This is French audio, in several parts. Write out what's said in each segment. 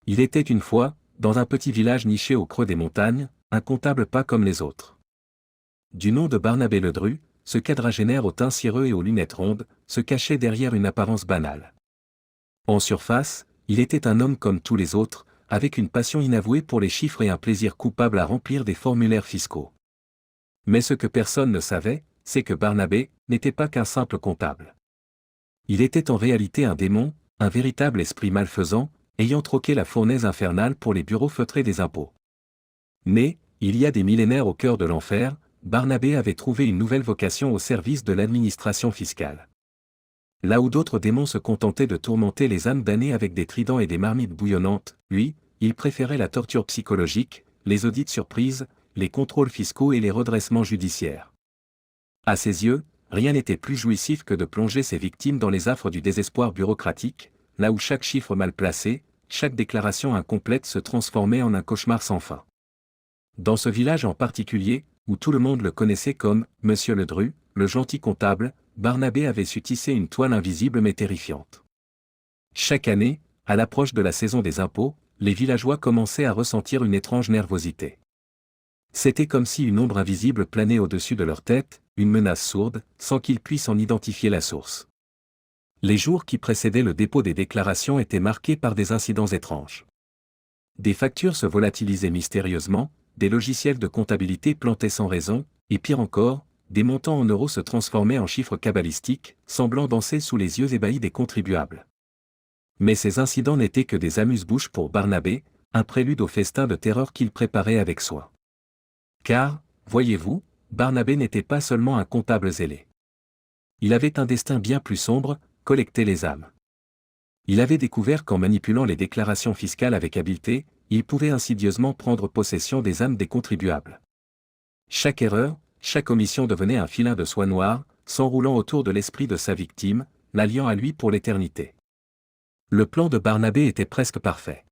Il était une fois, dans un petit village niché au creux des montagnes, un comptable pas comme les autres. Du nom de Barnabé Ledru, ce quadragénaire au teint cireux et aux lunettes rondes, se cachait derrière une apparence banale. En surface, il était un homme comme tous les autres, avec une passion inavouée pour les chiffres et un plaisir coupable à remplir des formulaires fiscaux. Mais ce que personne ne savait, c'est que Barnabé n'était pas qu'un simple comptable. Il était en réalité un démon, un véritable esprit malfaisant, ayant troqué la fournaise infernale pour les bureaux feutrés des impôts. Né, il y a des millénaires au cœur de l'enfer, Barnabé avait trouvé une nouvelle vocation au service de l'administration fiscale. Là où d'autres démons se contentaient de tourmenter les âmes damnées avec des tridents et des marmites bouillonnantes, lui, il préférait la torture psychologique, les audits surprises, les contrôles fiscaux et les redressements judiciaires. À ses yeux, rien n'était plus jouissif que de plonger ses victimes dans les affres du désespoir bureaucratique, là où chaque chiffre mal placé, chaque déclaration incomplète se transformait en un cauchemar sans fin. Dans ce village en particulier, où tout le monde le connaissait comme « Monsieur Ledru », le gentil comptable, Barnabé avait su tisser une toile invisible mais terrifiante. Chaque année, à l'approche de la saison des impôts, les villageois commençaient à ressentir une étrange nervosité. C'était comme si une ombre invisible planait au-dessus de leur tête, une menace sourde, sans qu'ils puissent en identifier la source. Les jours qui précédaient le dépôt des déclarations étaient marqués par des incidents étranges. Des factures se volatilisaient mystérieusement, des logiciels de comptabilité plantaient sans raison, et pire encore, des montants en euros se transformaient en chiffres cabalistiques, semblant danser sous les yeux ébahis des contribuables. Mais ces incidents n'étaient que des amuse-bouches pour Barnabé, un prélude au festin de terreur qu'il préparait avec soin. Car, voyez-vous, Barnabé n'était pas seulement un comptable zélé. Il avait un destin bien plus sombre, collecter les âmes. Il avait découvert qu'en manipulant les déclarations fiscales avec habileté, il pouvait insidieusement prendre possession des âmes des contribuables. Chaque erreur, chaque omission devenait un filin de soie noire, s'enroulant autour de l'esprit de sa victime, l'alliant à lui pour l'éternité. Le plan de Barnabé était presque parfait.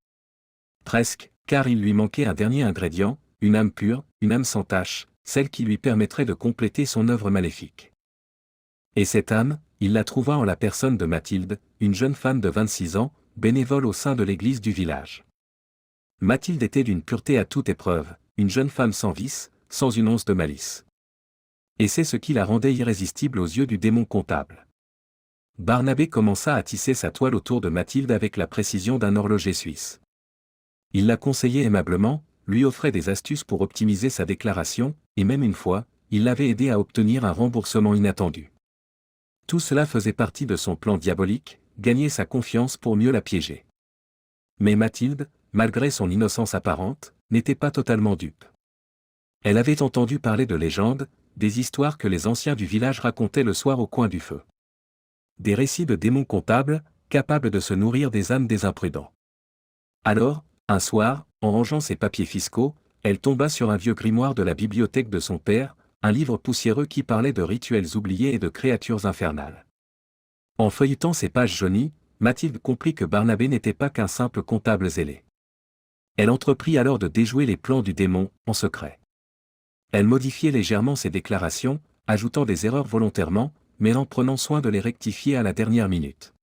Presque, car il lui manquait un dernier ingrédient, une âme pure, une âme sans tache, celle qui lui permettrait de compléter son œuvre maléfique. Et cette âme, il la trouva en la personne de Mathilde, une jeune femme de 26 ans, bénévole au sein de l'église du village. Mathilde était d'une pureté à toute épreuve, une jeune femme sans vice, sans une once de malice. Et c'est ce qui la rendait irrésistible aux yeux du démon comptable. Barnabé commença à tisser sa toile autour de Mathilde avec la précision d'un horloger suisse. Il la conseillait aimablement, lui offrait des astuces pour optimiser sa déclaration, et même une fois, il l'avait aidé à obtenir un remboursement inattendu. Tout cela faisait partie de son plan diabolique, gagner sa confiance pour mieux la piéger. Mais Mathilde, malgré son innocence apparente, n'était pas totalement dupe. Elle avait entendu parler de légendes, des histoires que les anciens du village racontaient le soir au coin du feu. Des récits de démons comptables, capables de se nourrir des âmes des imprudents. Alors, un soir, en rangeant ses papiers fiscaux, elle tomba sur un vieux grimoire de la bibliothèque de son père, un livre poussiéreux qui parlait de rituels oubliés et de créatures infernales. En feuilletant ces pages jaunies, Mathilde comprit que Barnabé n'était pas qu'un simple comptable zélé. Elle entreprit alors de déjouer les plans du démon, en secret. Elle modifiait légèrement ses déclarations, ajoutant des erreurs volontairement, mais en prenant soin de les rectifier à la dernière minute.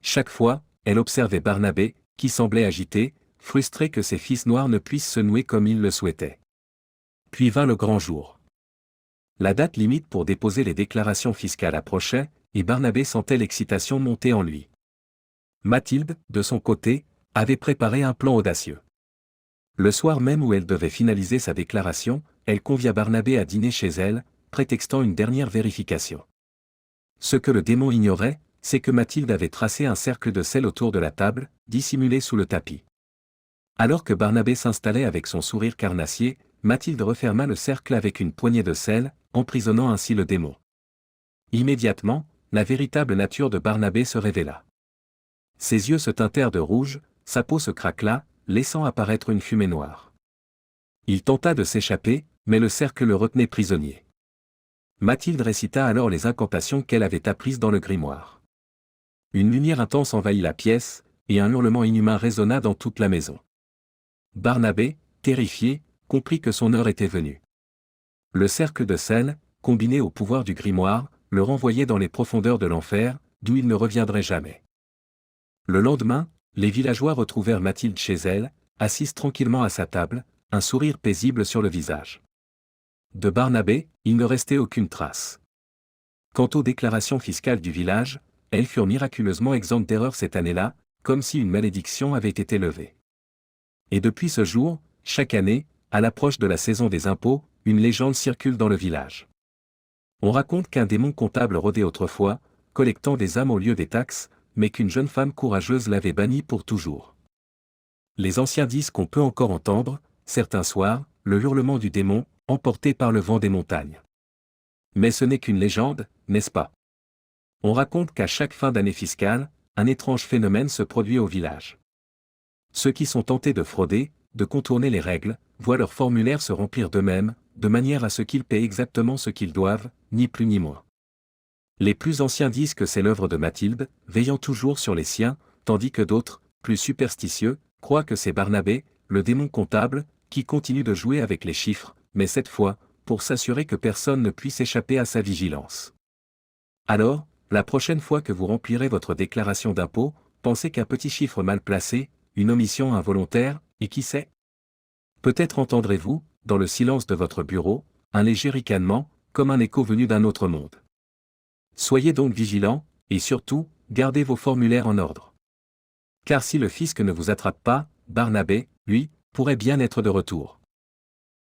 Chaque fois, elle observait Barnabé, qui semblait agité, frustré que ses fils noirs ne puissent se nouer comme il le souhaitait. Puis vint le grand jour. La date limite pour déposer les déclarations fiscales approchait, et Barnabé sentait l'excitation monter en lui. Mathilde, de son côté, avait préparé un plan audacieux. Le soir même où elle devait finaliser sa déclaration, elle convia Barnabé à dîner chez elle, prétextant une dernière vérification. Ce que le démon ignorait, c'est que Mathilde avait tracé un cercle de sel autour de la table, dissimulé sous le tapis. Alors que Barnabé s'installait avec son sourire carnassier, Mathilde referma le cercle avec une poignée de sel, emprisonnant ainsi le démon. Immédiatement, la véritable nature de Barnabé se révéla. Ses yeux se teintèrent de rouge, sa peau se craquela, laissant apparaître une fumée noire. Il tenta de s'échapper, mais le cercle le retenait prisonnier. Mathilde récita alors les incantations qu'elle avait apprises dans le grimoire. Une lumière intense envahit la pièce, et un hurlement inhumain résonna dans toute la maison. Barnabé, terrifié, comprit que son heure était venue. Le cercle de sel, combiné au pouvoir du grimoire, le renvoyait dans les profondeurs de l'enfer, d'où il ne reviendrait jamais. Le lendemain, Les villageois retrouvèrent Mathilde chez elle, assise tranquillement à sa table, un sourire paisible sur le visage. De Barnabé, il ne restait aucune trace. Quant aux déclarations fiscales du village, elles furent miraculeusement exemptes d'erreur cette année-là, comme si une malédiction avait été levée. Et depuis ce jour, chaque année, à l'approche de la saison des impôts, une légende circule dans le village. On raconte qu'un démon comptable rôdait autrefois, collectant des âmes au lieu des taxes, mais qu'une jeune femme courageuse l'avait banni pour toujours. Les anciens disent qu'on peut encore entendre, certains soirs, le hurlement du démon, emporté par le vent des montagnes. Mais ce n'est qu'une légende, n'est-ce pas? On raconte qu'à chaque fin d'année fiscale, un étrange phénomène se produit au village. Ceux qui sont tentés de frauder, de contourner les règles, voient leurs formulaires se remplir d'eux-mêmes, de manière à ce qu'ils paient exactement ce qu'ils doivent, ni plus ni moins. Les plus anciens disent que c'est l'œuvre de Mathilde, veillant toujours sur les siens, tandis que d'autres, plus superstitieux, croient que c'est Barnabé, le démon comptable, qui continue de jouer avec les chiffres, mais cette fois, pour s'assurer que personne ne puisse échapper à sa vigilance. Alors, la prochaine fois que vous remplirez votre déclaration d'impôt, pensez qu'un petit chiffre mal placé, une omission involontaire, et qui sait? Peut-être entendrez-vous, dans le silence de votre bureau, un léger ricanement, comme un écho venu d'un autre monde. Soyez donc vigilants, et surtout, gardez vos formulaires en ordre. Car si le fisc ne vous attrape pas, Barnabé, lui, pourrait bien être de retour.